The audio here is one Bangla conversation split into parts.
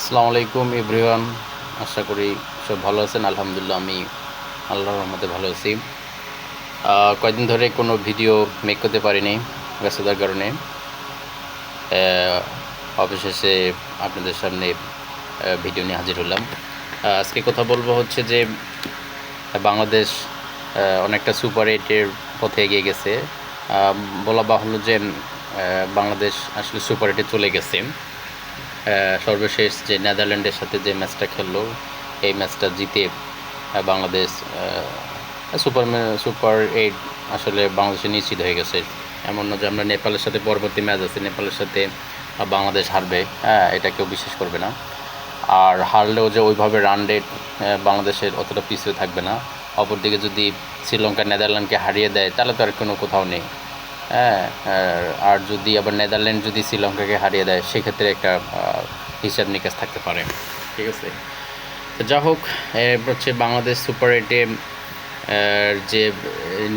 আসসালামু আলাইকুম এভরিওয়ান। আশা করি সব ভালো আছেন। আলহামদুলিল্লাহ আমি আল্লাহর রহমতে ভালো আছি। কয়েকদিন ধরে কোনো ভিডিও মেক করতে পারিনি ব্যস্ততার কারণে। অবশেষে আপনাদের সামনে ভিডিও নিয়ে হাজির হলাম। আজকে কথা বলবো হচ্ছে যে বাংলাদেশ অনেকটা সুপার এইটের পথে এগিয়ে গেছে। বলা বাহুল্য যে বাংলাদেশ আসলে সুপার এইটে চলে গেছে। সর্বশেষ যে নেদারল্যান্ডের সাথে যে ম্যাচটা খেললো, এই ম্যাচটা জিতে বাংলাদেশ সুপার এইট আসলে বাংলাদেশে নিশ্চিত হয়ে গেছে। এমন না যে আমরা নেপালের সাথে পরবর্তী ম্যাচ আছে, নেপালের সাথে বাংলাদেশ হারবে, এটা কেউ বিশ্বাস করবে না। আর হারলেও যে ওইভাবে রান রেট বাংলাদেশের অতটা পিছিয়ে থাকবে না। অপরদিকে যদি শ্রীলঙ্কা নেদারল্যান্ডকে হারিয়ে দেয় তাহলে তো আর কোনো কোথাও নেই। হ্যাঁ, আর যদি আবার নেদারল্যান্ড যদি শ্রীলঙ্কাকে হারিয়ে দেয় সেক্ষেত্রে একটা হিসাব নিকাশ থাকতে পারে। ঠিক আছে, তো যা হোক, হচ্ছে বাংলাদেশ সুপার এইটে যে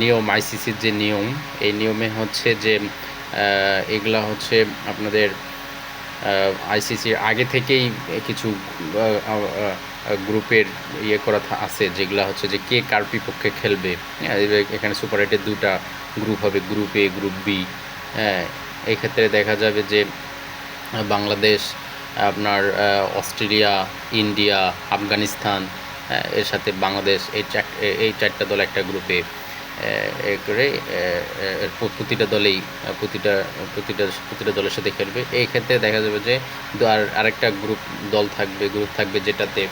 নিয়ম, আইসিসির যে নিয়ম, এই নিয়মে হচ্ছে যে এগুলা হচ্ছে আপনাদের আইসিসির আগে থেকেই কিছু গ্রুপের ইয়ে করা আছে, যেগুলো হচ্ছে যে কে কার বিপক্ষে খেলবে। এখানে সুপার এইটের দুটা গ্রুপ হবে, গ্রুপ এ, গ্রুপ বি। হ্যাঁ, এই ক্ষেত্রে দেখা যাবে যে বাংলাদেশ আপনার অস্ট্রেলিয়া, ইন্ডিয়া, আফগানিস্তান, এর সাথে বাংলাদেশ, এই চারটা দল একটা গ্রুপে করে প্রতিটা দলেই প্রতিটা দলের সাথে খেলবে। এই ক্ষেত্রে দেখা যাবে যে আরেকটা গ্রুপ থাকবে যেটাতে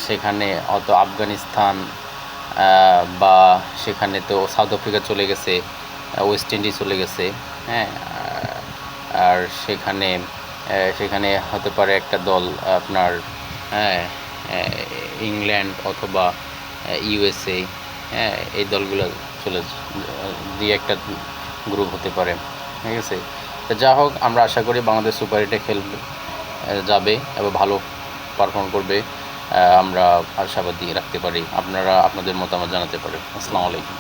সেখানে হয়তো আফগানিস্তান বা সেখানে তো সাউথ আফ্রিকা চলে গেছে, ওয়েস্ট ইন্ডিজ চলে গেছে। হ্যাঁ, আর সেখানে হতে পারে একটা দল আপনার, হ্যাঁ, ইংল্যান্ড অথবা ইউএসএ। হ্যাঁ, এই দলগুলো চলে দিয়ে একটা গ্রুপ হতে পারে। ঠিক আছে, তো যা হোক, আমরা আশা করি বাংলাদেশ সুপার এইটে খেলবে, যাবে এবং ভালো পারফর্ম করবে। আমরা আশাবাদী রাখতে পারি। আপনারা আপনাদের মতামত জানাতে পারেন। আসসালামু আলাইকুম।